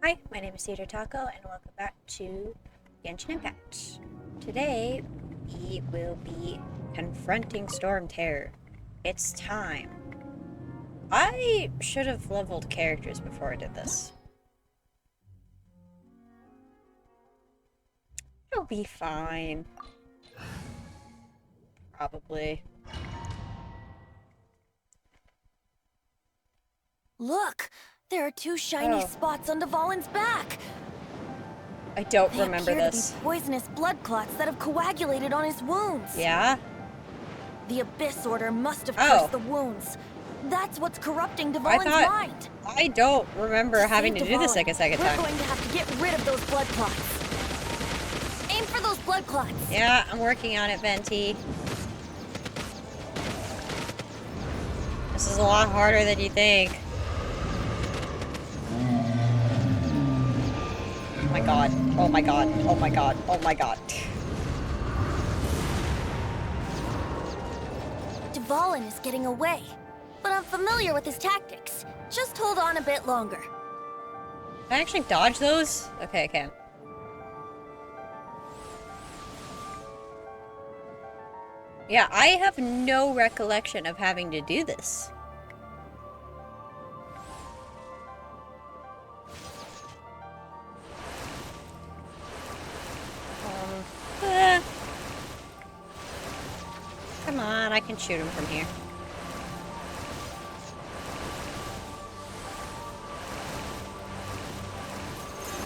Hi, my name is Cedar Taco, and welcome back to Genshin Impact. Today, we will be confronting Storm Terror. It's time. I should have leveled characters before I did this. It'll be fine. Probably. Look! There are two shiny spots on Dvalin's back! I don't They remember appear this. to be poisonous blood clots that have coagulated on his wounds. Yeah? The Abyss Order must have cursed the wounds. That's what's corrupting Dvalin's mind. I don't remember having to do this like a second time. We're going to have to get rid of those blood clots. Aim for those blood clots. Yeah, I'm working on it, Venti. This is a lot harder than you think. Oh my god. Oh my god. Oh my god. Oh my god. Dvalin is getting away, but I'm familiar with his tactics. Just hold on a bit longer. Can I actually dodge those? Okay, I can. Yeah, I have no recollection of having to do this. Come on, I can shoot him from here.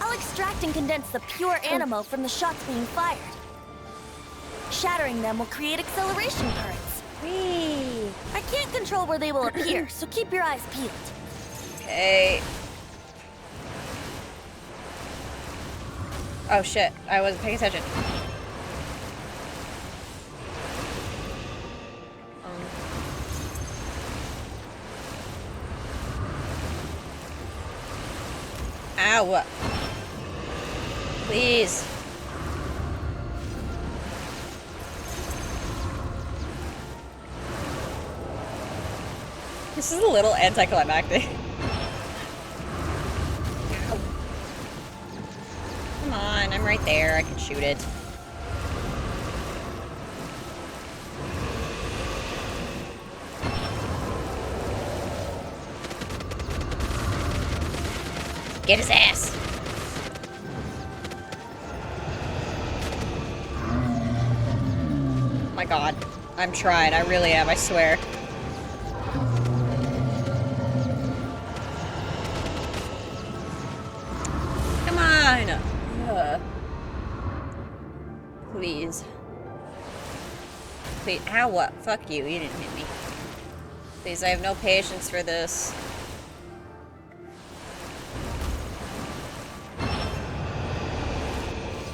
I'll extract and condense the pure animo from the shots being fired. Shattering them will create acceleration currents. Whee! I can't control where they will appear, so keep your eyes peeled. Okay. Oh shit, I wasn't paying attention. Ow! Please. This is a little anticlimactic. Ow. Come on, I'm right there. I can shoot it. Get his ass. Oh my god. I'm trying. I really am. I swear. Come on. Please. Please. Ow, what? Fuck you. You didn't hit me. Please, I have no patience for this.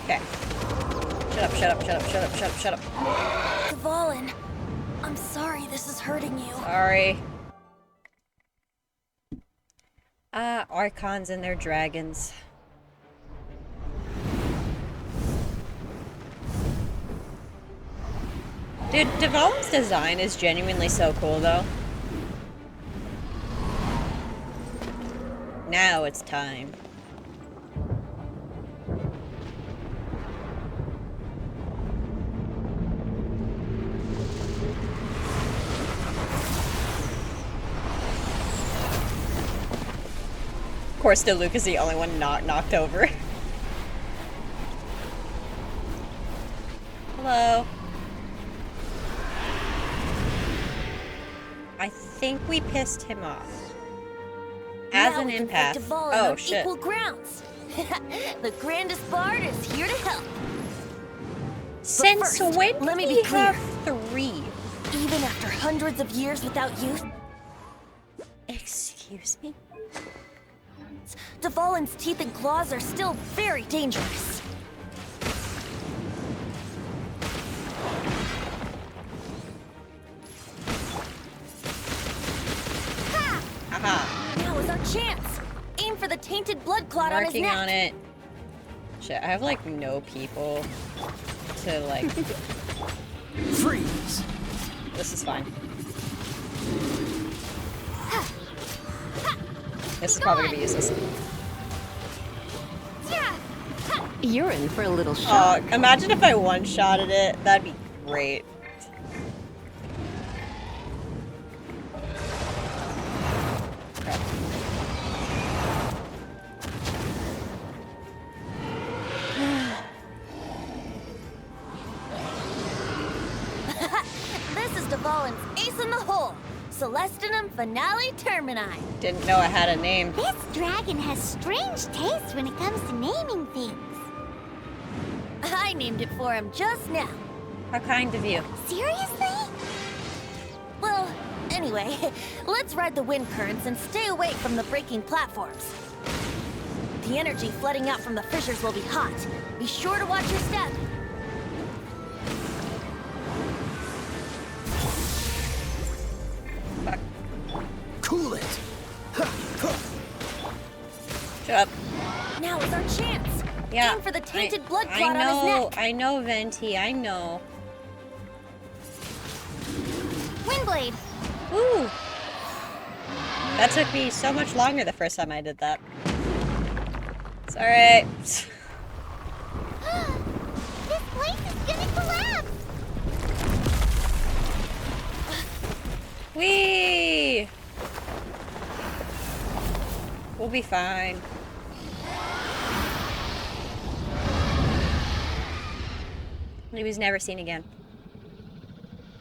Okay. Shut up, shut up, shut up, shut up, shut up, shut up. Dvalin, I'm sorry this is hurting you. Sorry. Archons and their dragons. Dude, Dvalin's design is genuinely so cool, though. Now it's time. Of course, still Luke is the only one not knocked over. Hello. I think we pissed him off. As an empath. Oh shit. Equal grounds. The grandest bard is here to help. Since first, when let me did be we clear. have 3? Even after hundreds of years without youth, Excuse me? Dvalin's teeth and claws are still very dangerous. Ha! Aha. Now is our chance. Aim for the tainted blood clot on his Working neck. on it. Shit, I have like no people to like... Freeze! This is fine. This is probably gonna be useless. You're in for a little Oh, shock. imagine if I one-shotted it. That'd be great. Crap. This is Dvalin's ace in the hole. Celestinum Finale Termini. Didn't know it had a name. This dragon has strange taste when it comes to naming things. I named it for him just now. How kind of you. Seriously? Well, anyway, let's ride the wind currents and stay away from the breaking platforms. The energy flooding out from the fissures will be hot. Be sure to watch your step. Fuck. Cool it. Shut up. Now is our chance. Yeah. Aim for the tainted blood clot on his neck. I know, Venti. I know. Windblade. Ooh. That took me so much longer the first time I did that. It's alright. This place is gonna collapse. Whee! We'll be fine. He was never seen again.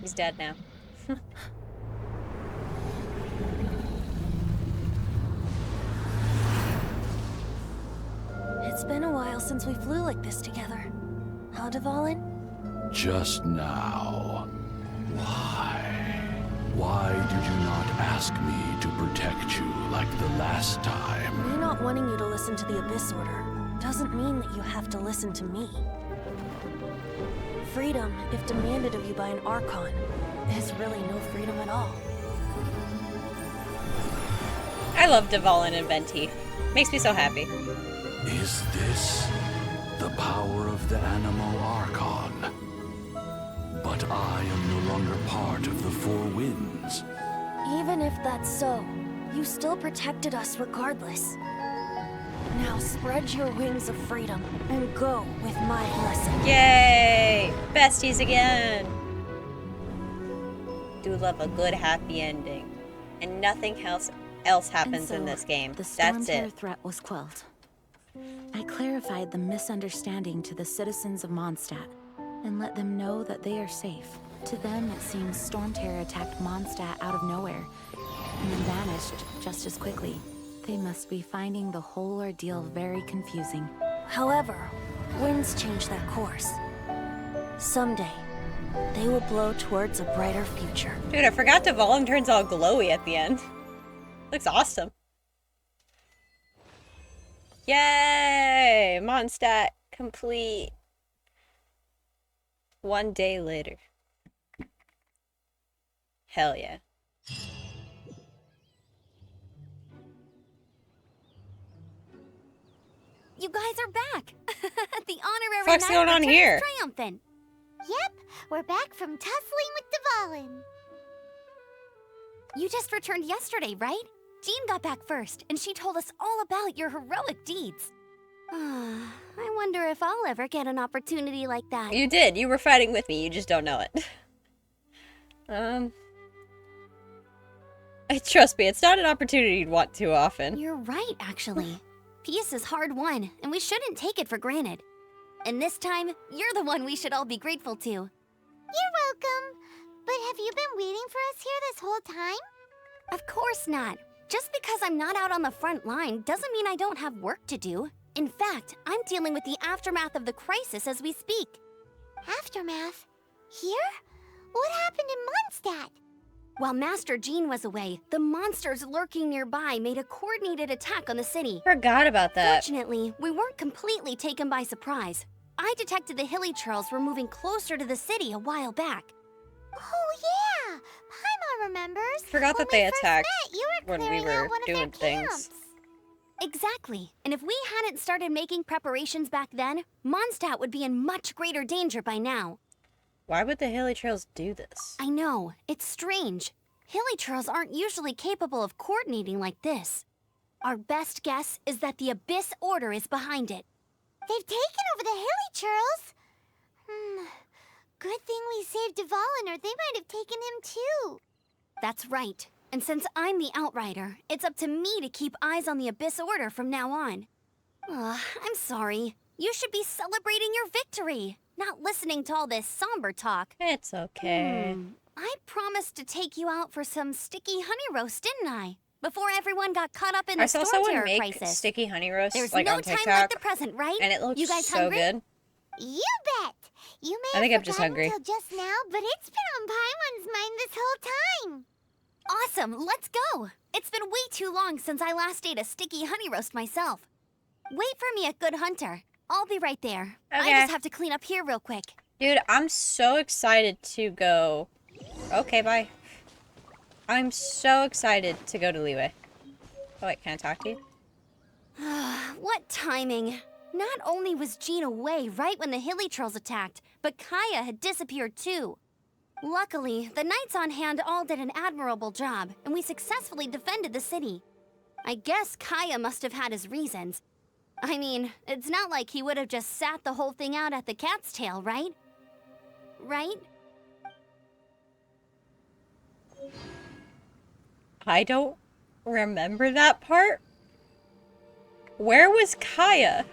He's dead now. It's been a while since we flew like this together. Huh, Dvalin? Just now. Why? Why did you not ask me to protect you like the last time? Me not wanting you to listen to the Abyss Order doesn't mean that you have to listen to me. Freedom, if demanded of you by an Archon, is really no freedom at all. I love Dvalin and Venti. Makes me so happy. Is this the power of the Animo Archon? But I am no longer part of the Four Winds. Even if that's so, you still protected us regardless. Now spread your wings of freedom and go with my blessing. Yay! Besties again! Do love a good happy ending. And nothing else happens in this game. The That's Stormterror it. threat was quelled. I clarified the misunderstanding to the citizens of Mondstadt and let them know that they are safe. To them, it seems Stormterror attacked Mondstadt out of nowhere and then vanished just as quickly. They must be finding the whole ordeal very confusing. However, winds change their course. Someday, they will blow towards a brighter future. Dude, I forgot Dvalin turns all glowy at the end. Looks awesome. Yay! Mondstadt complete. 1 day later. Hell yeah. You guys are back. The honorary What's knight going on returns here? triumphant. Yep, we're back from tussling with Dvalin. You just returned yesterday, right? Jean got back first, and she told us all about your heroic deeds. I wonder if I'll ever get an opportunity like that. You did. You were fighting with me. You just don't know it. Trust me, it's not an opportunity you'd want too often. You're right, actually. Peace is hard won, and we shouldn't take it for granted. And this time, you're the one we should all be grateful to. You're welcome. But have you been waiting for us here this whole time? Of course not. Just because I'm not out on the front line doesn't mean I don't have work to do. In fact, I'm dealing with the aftermath of the crisis as we speak. Aftermath? Here? What happened in Mondstadt? While Master Jean was away, the monsters lurking nearby made a coordinated attack on the city. Forgot about that. Fortunately, we weren't completely taken by surprise. I detected the Hilly Churls were moving closer to the city a while back. Oh yeah! Paimon remembers. Forgot that When they we first attacked met, you were when we clearing were out one of their doing things. camps. Exactly. And if we hadn't started making preparations back then, Mondstadt would be in much greater danger by now. Why would the Hilly Trails do this? I know, it's strange. Hilly Churls aren't usually capable of coordinating like this. Our best guess is that the Abyss Order is behind it. They've taken over the hilly churls. Good thing we saved Dvalin, or they might have taken him too. That's right. And since I'm the Outrider, it's up to me to keep eyes on the Abyss Order from now on. I'm sorry. You should be celebrating your victory, not listening to all this somber talk. It's okay. I promised to take you out for some sticky honey roast, didn't I? Before everyone got caught up in I the saw storm someone terror make crisis. sticky honey roast There's like no on time TikTok, like the present, right? and it looks You guys so hungry? good. You bet. You may I think have I'm just forgotten hungry. till just now, but it's been on Paimon's mind this whole time. Awesome, let's go. It's been way too long since I last ate a sticky honey roast myself. Wait for me at Good Hunter. I'll be right there. I Okay. just have to clean up here real quick. Dude, I'm so excited to go. Okay, bye. I'm so excited to go to Leeway. Oh wait, can I talk to you? What timing. Not only was Jean away right when the Hilly Trolls attacked, but Kaya had disappeared too. Luckily, the knights on hand all did an admirable job, and we successfully defended the city. I guess Kaya must have had his reasons. I mean, it's not like he would have just sat the whole thing out at the cat's tail, right? Right? I don't remember that part. Where was Kaya?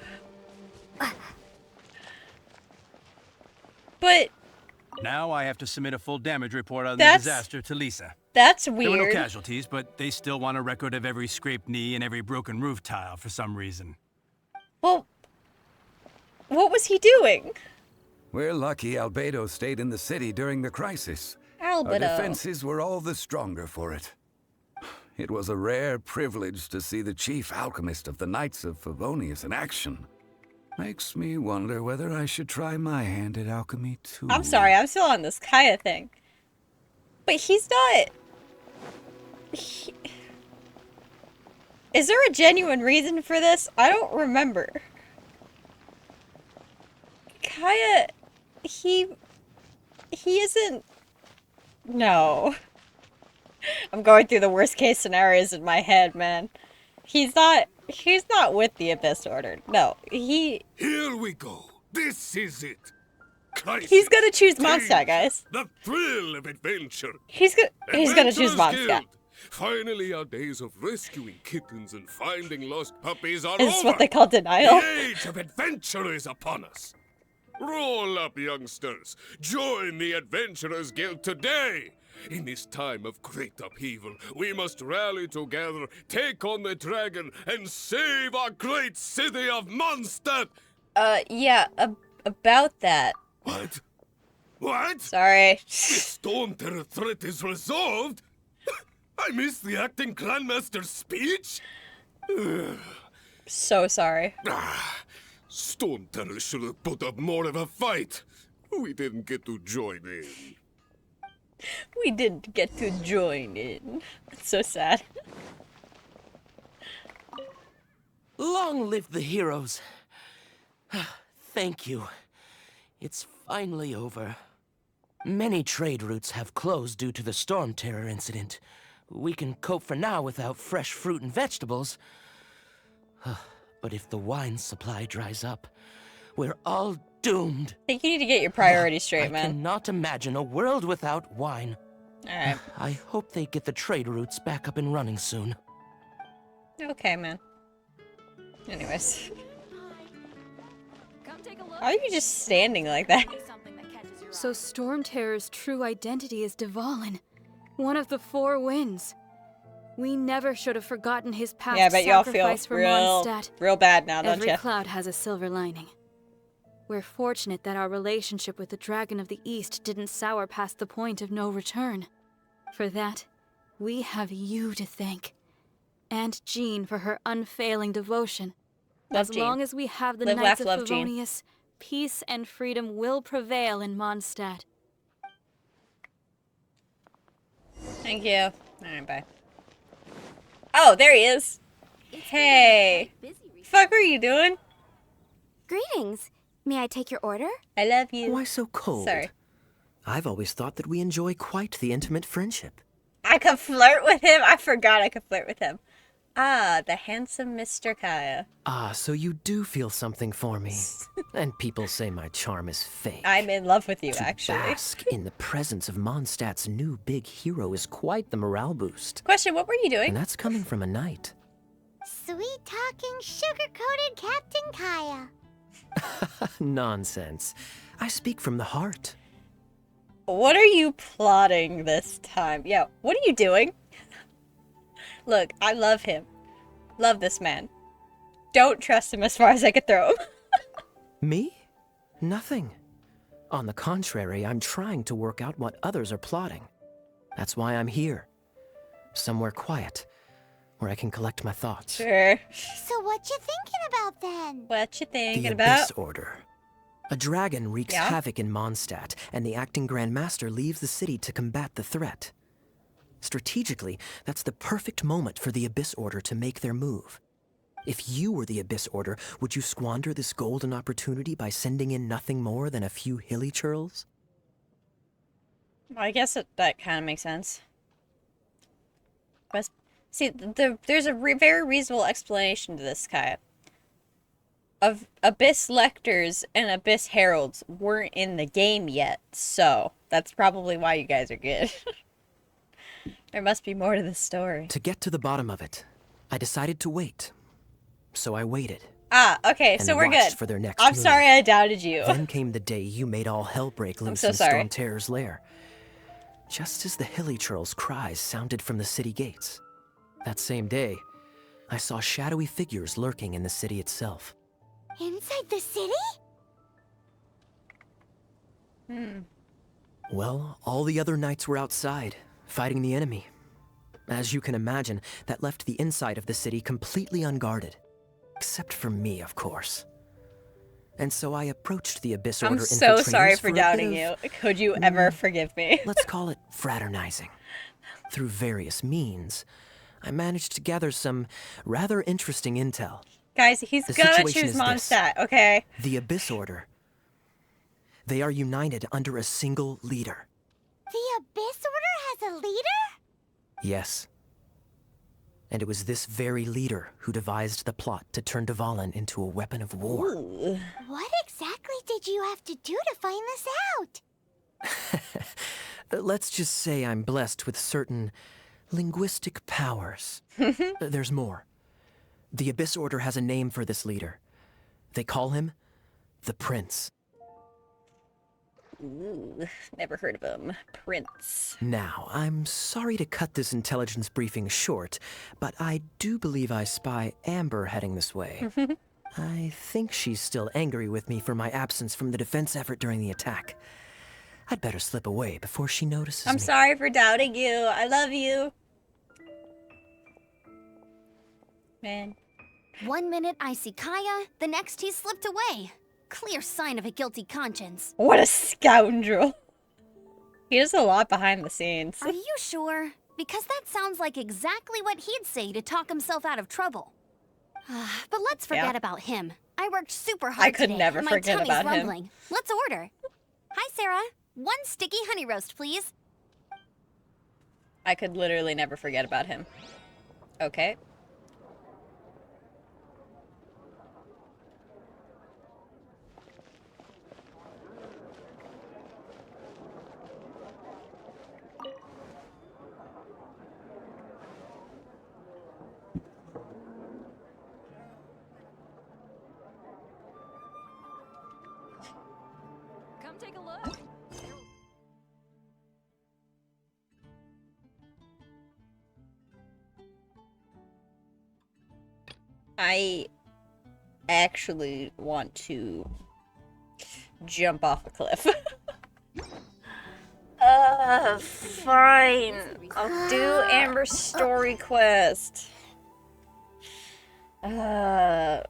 But Now I have to submit a full damage report on the That's- disaster to Lisa. that's There were no weird. casualties, but they still want a record of every scraped knee and every broken roof tile for some reason. Well, what was he doing? We're lucky Albedo stayed in the city during the crisis. Our Albedo. defenses were all the stronger for it. It was a rare privilege to see the chief alchemist of the Knights of Favonius in action. Makes me wonder whether I should try my hand at alchemy too. I'm sorry, I'm still on this Kaya thing. But he's not... Is there a genuine reason for this? I don't remember. Kaya... He isn't... No. I'm going through the worst case scenarios in my head, man. He's not with the Abyss Order. No, Here we go. This is it. Crisis, he's gonna choose Mondstadt, change, guys. The thrill of adventure. He's gonna choose Adventurers Mondstadt. Guild. Finally, our days of rescuing kittens and finding lost puppies are Is over. what they call denial. The age of adventure is upon us. Roll up, youngsters. Join the Adventurers Guild today. In this time of great upheaval, we must rally together, take on the dragon, and save our great city of Mondstadt. Yeah, about that. What? What? Sorry. The Storm Terror threat is resolved? I missed the acting clanmaster's speech? So sorry. Storm Terror should have put up more of a fight. We didn't get to join in. We didn't get to join in. It's so sad. Long live the heroes. Thank you. It's finally over. Many trade routes have closed due to the Storm Terror incident. We can cope for now without fresh fruit and vegetables. But if the wine supply dries up, we're all doomed. I think you need to get your priorities straight, I man. cannot imagine a world without wine. Alright. I hope they get the trade routes back up and running soon. Okay, man. Anyways. Why are you just standing like that? So Storm Terror's true identity is Dvalin, one of the four winds. We never should have forgotten his past Yeah, I bet y'all feel sacrifice for Mondstadt. real bad now, don't Every you? cloud has a silver lining. We're fortunate that our relationship with the Dragon of the East didn't sour past the point of no return. For that, we have you to thank. And Jean for her unfailing devotion. Love As Jean. long as we have the Live, Knights laugh, of love Jean. Favonius, peace and freedom will prevail in Mondstadt. Thank you. Alright, bye. Oh, there he is. Hey. Fuck are you doing? Greetings. May I take your order? I love you. Why so cold? Sorry. I've always thought that we enjoy quite the intimate friendship. I could flirt with him. I forgot I could flirt with him. Ah, the handsome Mr. Kaya. Ah, so you do feel something for me. And people say my charm is fake. I'm in love with you, To actually. bask in the presence of Mondstadt's new big hero is quite the morale boost. Question, what were you doing? And that's coming from a knight. Sweet-talking, sugar-coated Captain Kaya. Nonsense. I speak from the heart. What are you plotting this time? Yeah, what are you doing? Look, I love him. Love this man. Don't trust him as far as I could throw him. Me? Nothing. On the contrary, I'm trying to work out what others are plotting. That's why I'm here. Somewhere quiet, where I can collect my thoughts. Sure. So what you thinking about then? What you thinking The about? Abyss Order. A dragon wreaks havoc in Mondstadt, and the acting Grand Master leaves the city to combat the threat. Strategically, that's the perfect moment for the Abyss Order to make their move. If you were the Abyss Order, would you squander this golden opportunity by sending in nothing more than a few hilly churls? I guess that kind of makes sense. But, see, there's a very reasonable explanation to this, Kaya. Of Abyss Lectors and Abyss Heralds weren't in the game yet, so that's probably why you guys are good. There must be more to the story. To get to the bottom of it, I decided to wait. So I waited. Ah, okay, and so we're watched good. For their next I'm move. sorry I doubted you. Then came the day you made all hell break loose so in sorry. Storm Terror's lair. Just as the hilly churls' cries sounded from the city gates. That same day, I saw shadowy figures lurking in the city itself. Inside the city? Well, all the other knights were outside, fighting the enemy. As you can imagine, that left the inside of the city completely unguarded. Except for me, of course. And so I approached the Abyss Order I'm so sorry infiltrators for a doubting bit you. of, Could you ever forgive me? let's call it fraternizing. Through various means, I managed to gather some rather interesting intel. Guys, he's The gonna situation choose is this. Mondstadt, okay? The Abyss Order. They are united under a single leader. The Abyss Order has a leader? Yes. And it was this very leader who devised the plot to turn Dvalin into a weapon of war. Ooh. What exactly did you have to do to find this out? Let's just say I'm blessed with certain linguistic powers. There's more. The Abyss Order has a name for this leader. They call him the Prince. Ooh, never heard of him. Prince. Now, I'm sorry to cut this intelligence briefing short, but I do believe I spy Amber heading this way. I think she's still angry with me for my absence from the defense effort during the attack. I'd better slip away before she notices me. I'm sorry for doubting you. I love you. Man. 1 minute I see Kaya, the next he slipped away. Clear sign of a guilty conscience. What a scoundrel. He does a lot behind the scenes. Are you sure? Because that sounds like exactly what he'd say to talk himself out of trouble. But let's forget about him. I worked super hard I could today, never and my forget tummy's about him. rumbling. Let's order. Hi, Sarah. 1 sticky honey roast, please. I could literally never forget about him. Okay. Come take a look. I actually want to jump off a cliff. Fine. I'll do Amber's story quest. Fine.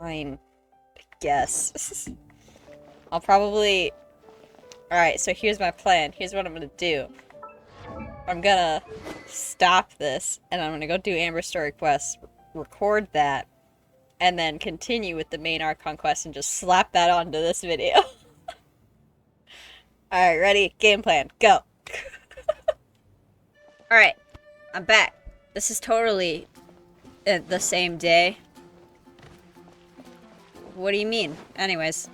I guess. I'll probably... Alright, so here's my plan. Here's what I'm gonna do. I'm gonna stop this, and I'm gonna go do Amber's story quest, record that, and then continue with the main Archon quest and just slap that onto this video. Alright, ready? Game plan. Go. Alright, I'm back. This is totally the same day. What do you mean? Anyways.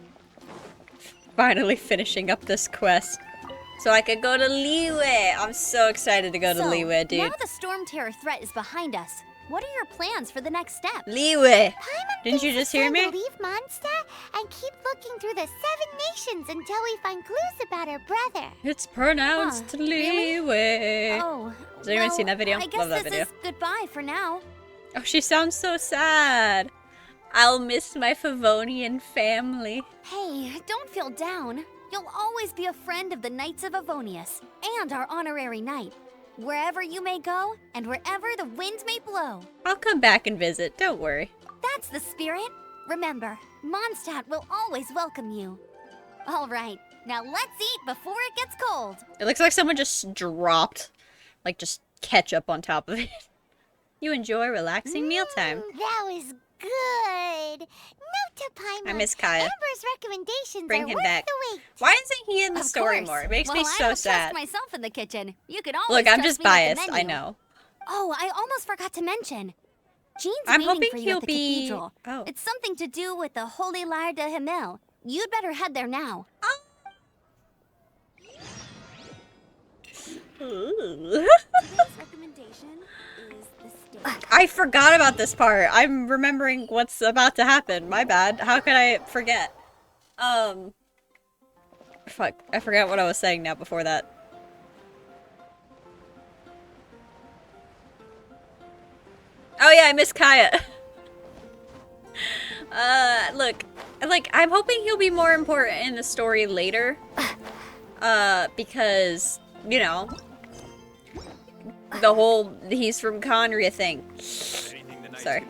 Finally finishing up this quest. So I could go to Liyue. I'm so excited to go to Liyue, dude. Now the Storm Terror threat is behind us. What are your plans for the next step? Liyue! Didn't you just hear me? Leave Mondstadt and keep looking through the 7 nations until we find clues about her brother. It's pronounced Liyue. Oh, Has anyone seen that video? I guess Love that this video. is goodbye for now. Oh, she sounds so sad. I'll miss my Favonian family. Hey, don't feel down. You'll always be a friend of the Knights of Avonius and our honorary knight. Wherever you may go, and wherever the winds may blow. I'll come back and visit, don't worry. That's the spirit. Remember, Mondstadt will always welcome you. All right, now let's eat before it gets cold. It looks like someone just dropped, like, just ketchup on top of it. You enjoy relaxing mealtime. That was good. Note to Paimon. I miss Kaya. Amber's recommendations Bring are him worth back. the wait. Why isn't he in the Of story course. more? It makes well, me I so don't sad. trust myself in the kitchen. You can always Look, I'm trust just me with the biased, I menu. know. Oh, I almost forgot to mention. Jean's I'm waiting hoping for you he'll at the be- cathedral. oh. It's something to do with the Holy Lyre de Himmel. You'd better head there now. Ooh. Today's recommendation is the steak. I forgot about this part. I'm remembering what's about to happen. My bad. How could I forget? Fuck. I forgot what I was saying now before that. Oh yeah, I miss Kaya. Look. Like, I'm hoping he'll be more important in the story later. Because, you know, the whole he's from Conria thing. Sorry.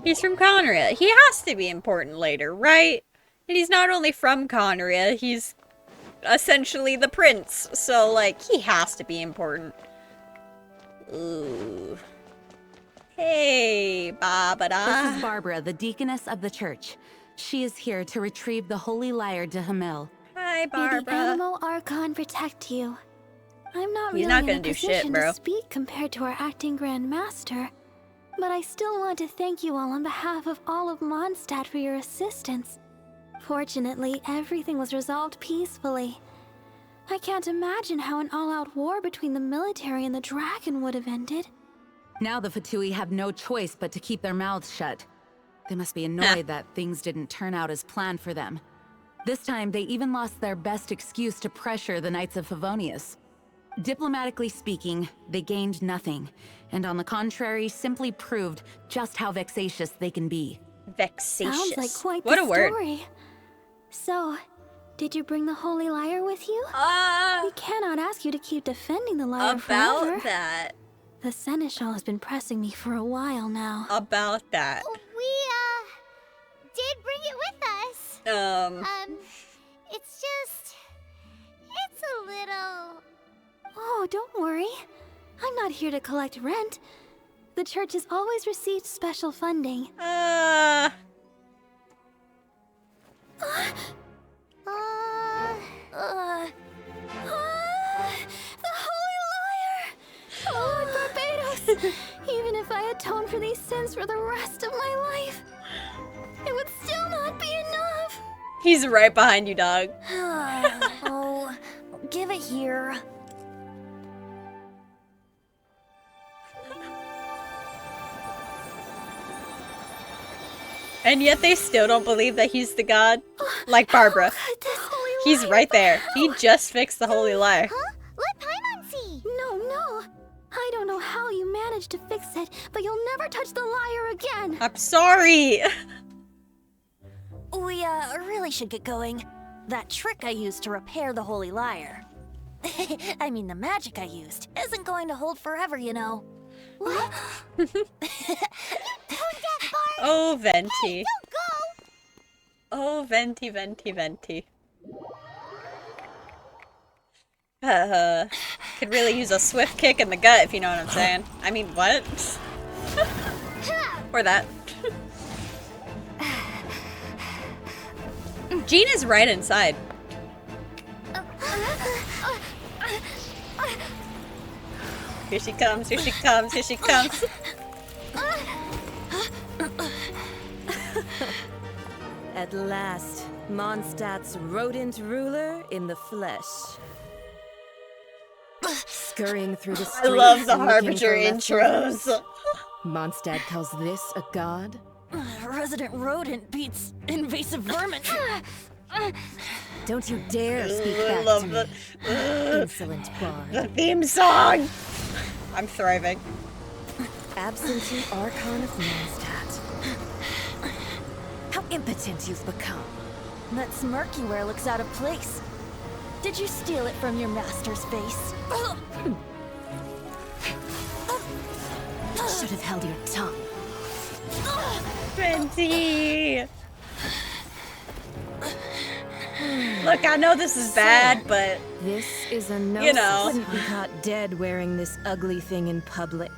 He's from Conria. He has to be important later, right? And he's not only from Conria, he's essentially the prince. So, like, he has to be important. Ooh. Hey, Babada. This is Barbara, the deaconess of the church. She is here to retrieve the Holy Lyre de Himmel. Hi, May the Barbara. Animal Archon protect you. I'm not He's really not in gonna a do position shit, bro. to speak compared to our acting Grand Master, but I still want to thank you all on behalf of all of Mondstadt for your assistance. Fortunately, everything was resolved peacefully. I can't imagine how an all-out war between the military and the dragon would have ended. Now the Fatui have no choice but to keep their mouths shut. They must be annoyed that things didn't turn out as planned for them. This time, they even lost their best excuse to pressure the Knights of Favonius. Diplomatically speaking, they gained nothing, and on the contrary, simply proved just how vexatious they can be. Vexatious. Sounds like quite what the a word. story. So, did you bring the Holy Lyre with you? We cannot ask you to keep defending the lyre forever. About that. The Seneschal has been pressing me for a while now. About that. We, did bring it with us. It's just... it's a little... Oh, don't worry. I'm not here to collect rent. The church has always received special funding. The Holy Lyre! Lord Barbados! Even if I atone for these sins for the rest of my life, it would still not be enough. He's right behind you, dog. Oh, give it here. And yet they still don't believe that he's the god. Like Barbara. He's right there. He just fixed the Holy Lyre. Huh? Let Paimon see! No. I don't know how you managed to fix it, but you'll never touch the lyre again. I'm sorry. We, really should get going. That trick I used to repair the Holy Lyre. I mean, the magic I used isn't going to hold forever, you know. What? Oh, Venti. Hey, don't go! Oh, Venti. Could really use a swift kick in the gut, if you know what I'm saying. I mean, what? Or that. Jean is right inside. Here she comes, here she comes, here she comes. At last, Mondstadt's rodent ruler in the flesh. Scurrying through the streets. I love the looking Harbinger for intros. leftovers. Mondstadt calls this a god? Resident rodent beats invasive vermin. Don't you dare speak back love to the, me, insolent bard. the theme song. I'm thriving. Absentee Archon of Mondstadt. How impotent you've become. That smirk you wear looks out of place. Did you steal it from your master's face? Should have held your tongue. Venti! Look, I know this is bad, but This is a no. You know. Wouldn't be caught dead wearing this ugly thing in public.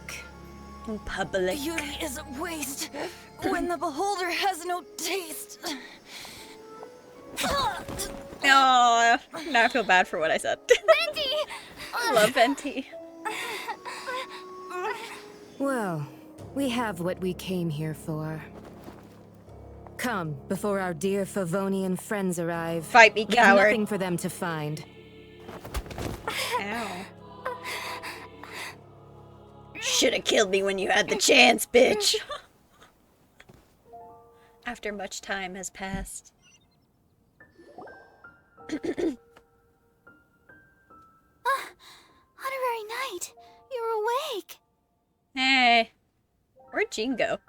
in public. Beauty is a waste when the beholder has no taste. Oh, now I feel bad for what I said. Venti! I love Venti. Well, we have what we came here for. Come, before our dear Favonian friends arrive. Fight me, Leave coward. nothing for them to find. Ow. Should have killed me when you had the chance, bitch. After much time has passed. Honorary Knight, you're awake. Hey. Where'd Jean go?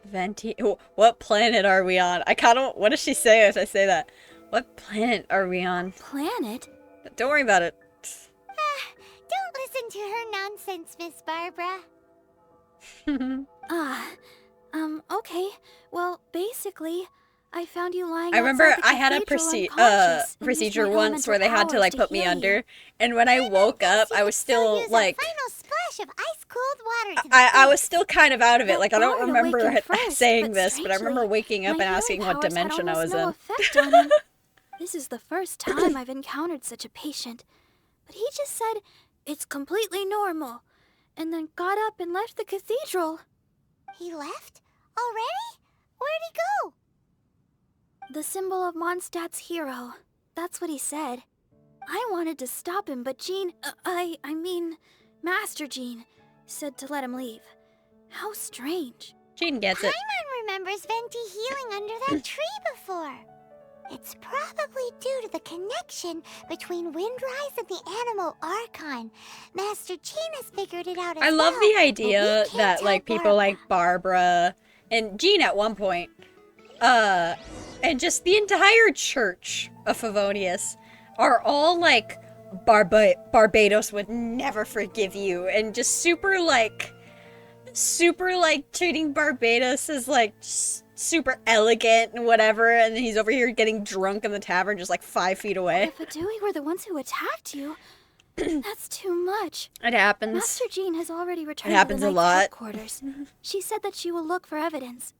Venti. What planet are we on? I kind of. What does she say if I say that? What planet are we on? Planet? Don't worry about it. Don't listen to her nonsense, Miss Barbara. Okay. Well, basically, I found you lying I remember outside the I had a cathedral unconscious, and used procedure my once where they had to elemental like powers put me heal you. under, and when I woke up, I was still use like. a final splash of ice-cold water to the I was face. still kind of out of it. That Like, I don't brought it remember awakened first, saying this, but I remember strangely, waking up my and asking healing what powers had dimension I was almost no in. effect on him. This is the first time I've encountered such a patient. But he just said, it's completely normal. And then got up and left the cathedral. He left? Already? Where'd he go? The symbol of Mondstadt's hero. That's what he said. I wanted to stop him, but Jean, I mean, Master Jean, said to let him leave. How strange. Jean gets it. Paimon remembers Venti healing under that tree before. It's probably due to the connection between Windrise and the Animal Archon. Master Jean has figured it out as I love well, the but we idea can't that tell like people Barbara. like Barbara and Jean at one point, and just the entire church of Favonius are all like Barbados would never forgive you, and just super like treating Barbados as like super elegant and whatever, and he's over here getting drunk in the tavern just like 5 feet away. If Adui were the ones who attacked you, that's too much. It happens. Master Jean has already returned happens to a the lot. Knight's headquarters. She said that she will look for evidence.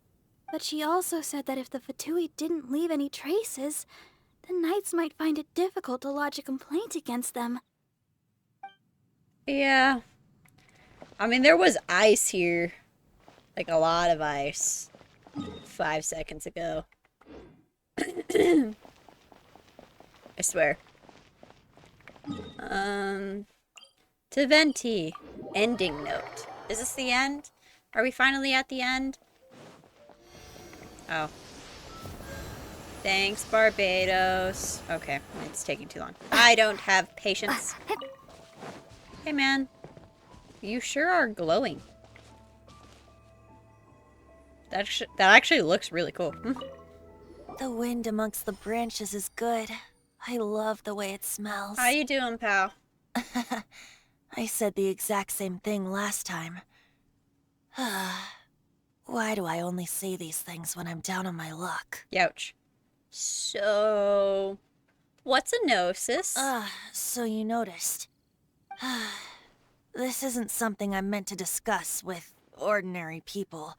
But she also said that if the Fatui didn't leave any traces, the Knights might find it difficult to lodge a complaint against them. Yeah. I mean, there was ice here. Like, a lot of ice. 5 seconds ago. I swear. To Venti. Ending note. Is this the end? Are we finally at the end? Oh. Thanks, Barbados. Okay, it's taking too long. I don't have patience. Hey, man. You sure are glowing. That actually looks really cool. The wind amongst the branches is good. I love the way it smells. How you doing, pal? I said the exact same thing last time. Why do I only say these things when I'm down on my luck? Youch. So, what's a gnosis? So you noticed. This isn't something I'm meant to discuss with ordinary people.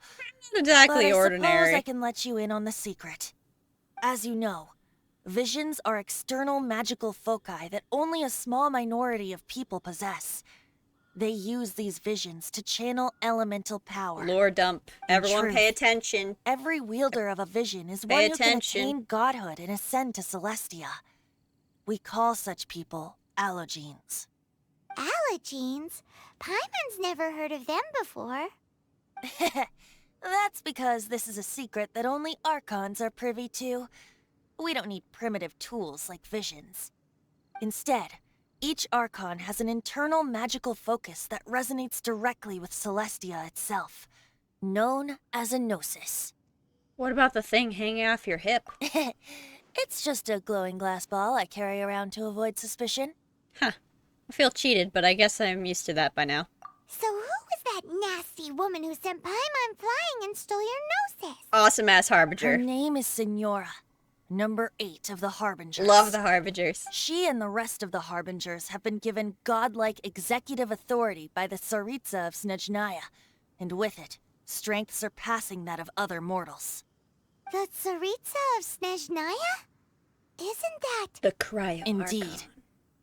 Not exactly but I ordinary. suppose I can let you in on the secret. As you know, Visions are external magical foci that only a small minority of people possess. They use these visions to channel elemental power. Lore dump. In Everyone truth, pay attention. Every wielder of a vision is Pay one who can attention. attain godhood and ascend to Celestia. We call such people Allogenes. Allogenes? Paimon's never heard of them before. That's because this is a secret that only Archons are privy to. We don't need primitive tools like visions. Instead, each Archon has an internal magical focus that resonates directly with Celestia itself, known as a gnosis. What about the thing hanging off your hip? It's just a glowing glass ball I carry around to avoid suspicion. Huh. I feel cheated, but I guess I'm used to that by now. So who was that nasty woman who sent Paimon flying and stole your gnosis? Awesome ass Harbinger. Her name is Signora, number 8 of the Harbingers. Love the Harbingers. She and the rest of the Harbingers have been given godlike executive authority by the Tsaritsa of Snezhnaya, and with it, strength surpassing that of other mortals. The Tsaritsa of Snezhnaya? Isn't that... The Cryo Indeed. Archon.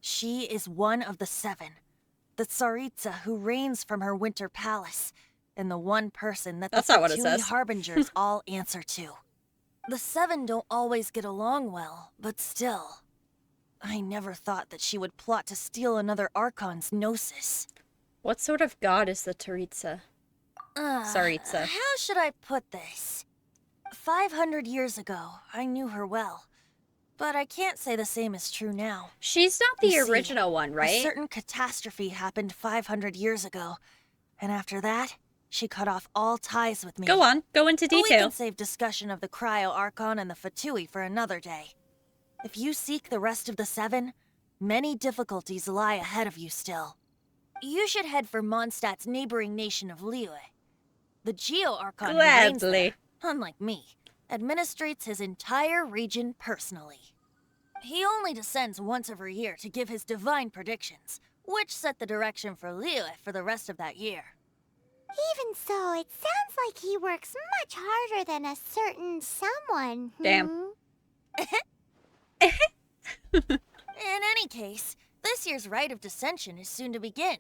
She is one of the 7, the Tsaritsa who reigns from her winter palace, and the one person that That's the not what it Fatui says. Harbingers all answer to. The 7 don't always get along well, but still. I never thought that she would plot to steal another Archon's gnosis. What sort of god is the Tsaritsa? Tsaritsa. How should I put this? 500 years ago, I knew her well. But I can't say the same is true now. She's not the You see, original one, right? A certain catastrophe happened 500 years ago. And after that, she cut off all ties with me. Go on. Go into But we detail. can save discussion of the Cryo Archon and the Fatui for another day. If you seek the rest of the 7, many difficulties lie ahead of you still. You should head for Mondstadt's neighboring nation of Liyue. The Geo Archon who reigns Gladly. there, unlike me, administrates his entire region personally. He only descends once every year to give his divine predictions, which set the direction for Liyue for the rest of that year. Even so, it sounds like he works much harder than a certain someone. Damn. In any case, this year's Rite of Dissension is soon to begin.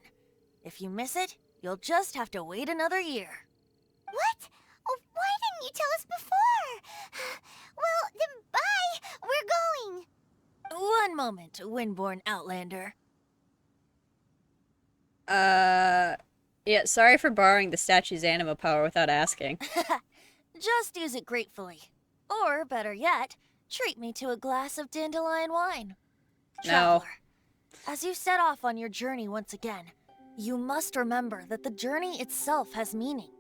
If you miss it, you'll just have to wait another year. What? Oh, why didn't you tell us before? Well, then bye! We're going! One moment, Windborn Outlander. Yeah, sorry for borrowing the statue's anima power without asking. Just use it gratefully. Or, better yet, treat me to a glass of dandelion wine. No. Traveler, as you set off on your journey once again, you must remember that the journey itself has meaning.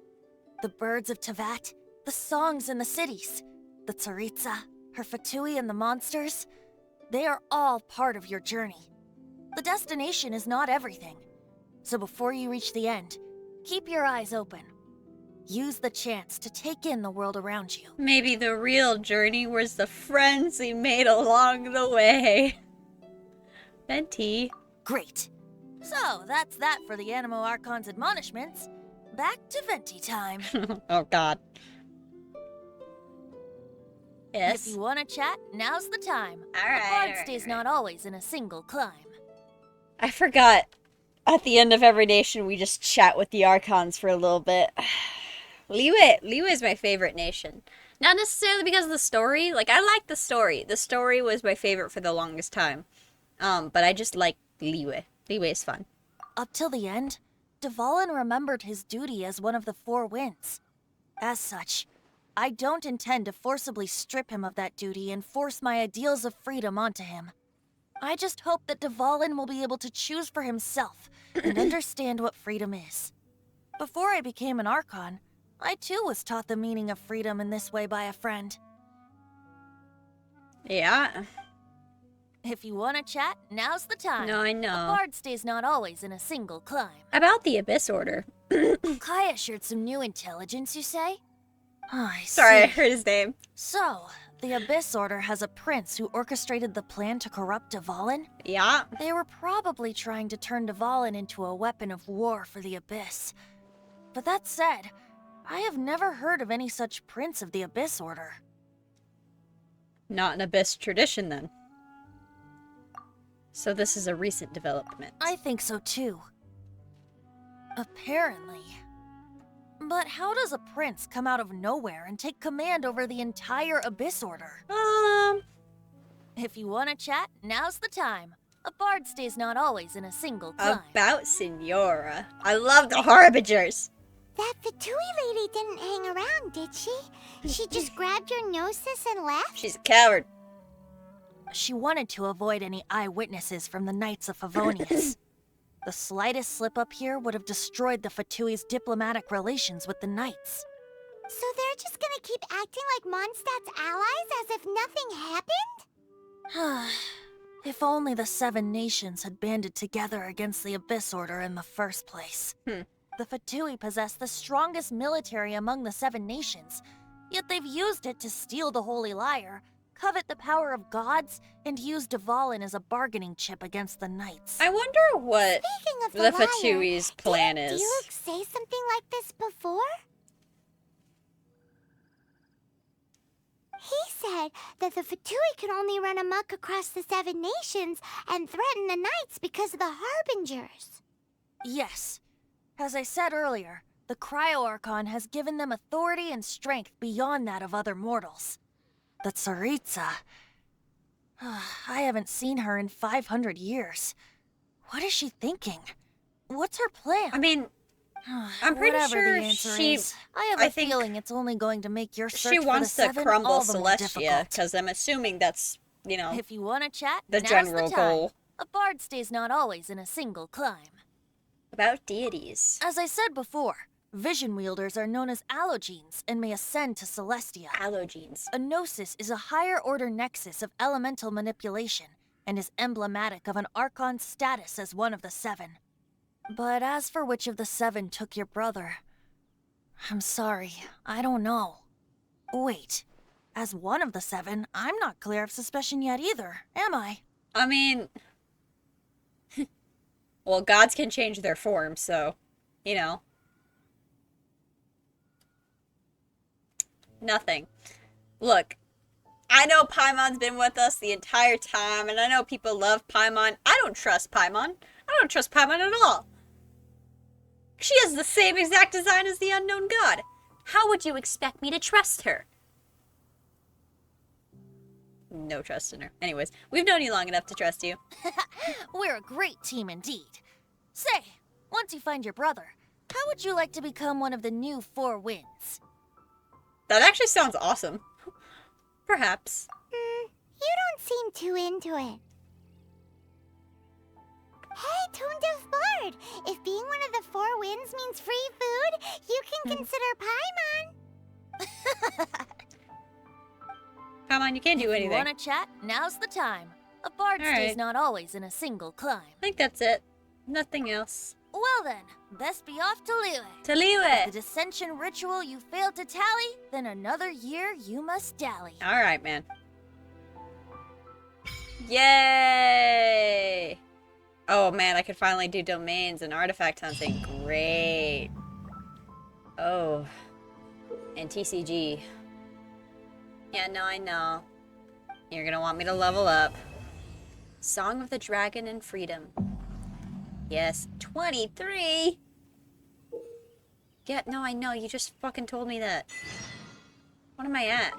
The birds of Tevat, the songs in the cities, the Tsaritsa, her Fatui and the monsters, they are all part of your journey. The destination is not everything. So before you reach the end, keep your eyes open. Use the chance to take in the world around you. Maybe the real journey was the friends we made along the way. Venti. Great. So, that's that for the Animo Archon's admonishments. Back to Venti time. Oh, God. Yes. If you want to chat, now's the time. Alright, A bard alright, stays alright. not always in a single climb. I forgot. At the end of every nation, we just chat with the Archons for a little bit. Liyue is my favorite nation. Not necessarily because of the story. Like, I like the story. The story was my favorite for the longest time. But I just like Liyue. Liyue is fun. Up till the end, Dvalin remembered his duty as one of the 4 winds. As such, I don't intend to forcibly strip him of that duty and force my ideals of freedom onto him. I just hope that Dvalin will be able to choose for himself and understand what freedom is. Before I became an Archon, I too was taught the meaning of freedom in this way by a friend. Yeah. If you want to chat, now's the time. No, I A know. bard stays not always in a single climb. About the Abyss Order. Kaya shared some new intelligence, you say? Oh, I Sorry, I see. heard his name. So, the Abyss Order has a prince who orchestrated the plan to corrupt Dvalin? Yeah. They were probably trying to turn Dvalin into a weapon of war for the Abyss. But that said, I have never heard of any such prince of the Abyss Order. Not an Abyss tradition, then. So this is a recent development. I think so too. Apparently. But how does a prince come out of nowhere and take command over the entire Abyss Order? If you want to chat, now's the time. A bard stays not always in a single climb. About Signora. I love the Harbingers. That Fatui lady didn't hang around, did she? She just grabbed your gnosis and left? She's a coward. She wanted to avoid any eyewitnesses from the Knights of Favonius. The slightest slip-up here would have destroyed the Fatui's diplomatic relations with the Knights. So they're just gonna keep acting like Mondstadt's allies as if nothing happened? If only the 7 nations had banded together against the Abyss Order in the first place. The Fatui possess the strongest military among the 7 nations, yet they've used it to steal the Holy Lyre, covet the power of gods, and use Dvalin as a bargaining chip against the Knights. I wonder what the Fatui's plan is. Did Felix say something like this before? He said that the Fatui could only run amok across the 7 nations and threaten the Knights because of the Harbingers. Yes. As I said earlier, the Cryo-Archon has given them authority and strength beyond that of other mortals. The Tsaritsa... I haven't seen her in 500 years. What is she thinking? What's her plan? I mean, I'm pretty sure I have a feeling it's only going to make your search she for wants the to 7 crumble all the more Celestia, difficult. because I'm assuming that's, you know, If you want to chat, the now's general the time. goal. A bard stays not always in a single climb. About deities. As I said before, vision wielders are known as allogenes and may ascend to Celestia. Allogenes. A gnosis is a higher order nexus of elemental manipulation and is emblematic of an Archon's status as one of the 7. But as for which of the 7 took your brother, I'm sorry, I don't know. Wait, as one of the 7, I'm not clear of suspicion yet either, am I? I mean, well, gods can change their form, so, you know. Nothing. Look, I know Paimon's been with us the entire time, and I know people love Paimon. I don't trust Paimon. I don't trust Paimon at all. She has the same exact design as the unknown god. How would you expect me to trust her? No trust in her. Anyways, we've known you long enough to trust you. We're a great team indeed. Say, once you find your brother, how would you like to become one of the new 4 winds? That actually sounds awesome. Perhaps. You don't seem too into it. Hey, Tone Deaf Bard! If being one of the 4 winds means free food, you can consider Paimon. Paimon, you can't do anything. If you want to chat, now's the time. A bard stays not always in a single climb. I think that's it. Nothing else. Well then, best be off to Liyue. To Liyue. If the dissension ritual you failed to tally, then another year you must dally. Alright, man. Yay! Oh man, I could finally do domains and artifact hunting. Great. Oh. And TCG. Yeah, no, I know. You're gonna want me to level up. Song of the Dragon and Freedom. Yes, 23! Yeah, no, I know. You just fucking told me that. What am I at?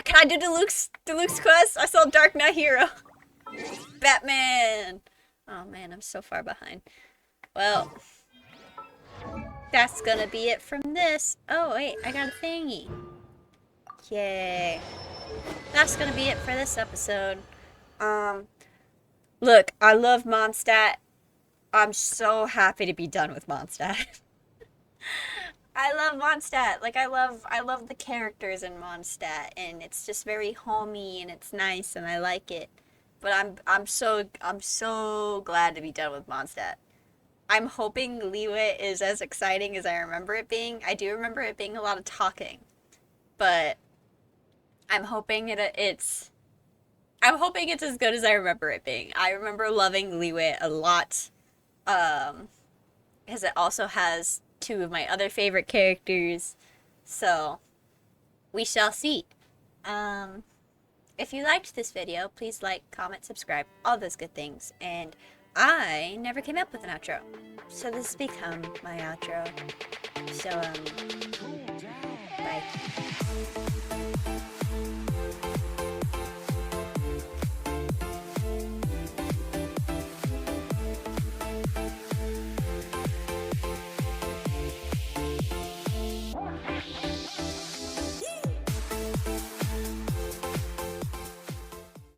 Can I do Deluxe quest? I saw Dark Knight Hero. Batman! Oh man, I'm so far behind. Well, that's gonna be it from this. Oh wait, I got a thingy. Yay. That's gonna be it for this episode. Look, I love Mondstadt. I'm so happy to be done with Mondstadt. I love Mondstadt. Like I love the characters in Mondstadt, and it's just very homey and it's nice and I like it. But I'm so glad to be done with Mondstadt. I'm hoping Liyue is as exciting as I remember it being. I do remember it being a lot of talking, but I'm hoping it's as good as I remember it being. I remember loving Liyue a lot, because it also has 2 of my other favorite characters. So we shall see. if you liked this video, please like, comment, subscribe, all those good things. And I never came up with an outro, so this has become my outro. So, bye.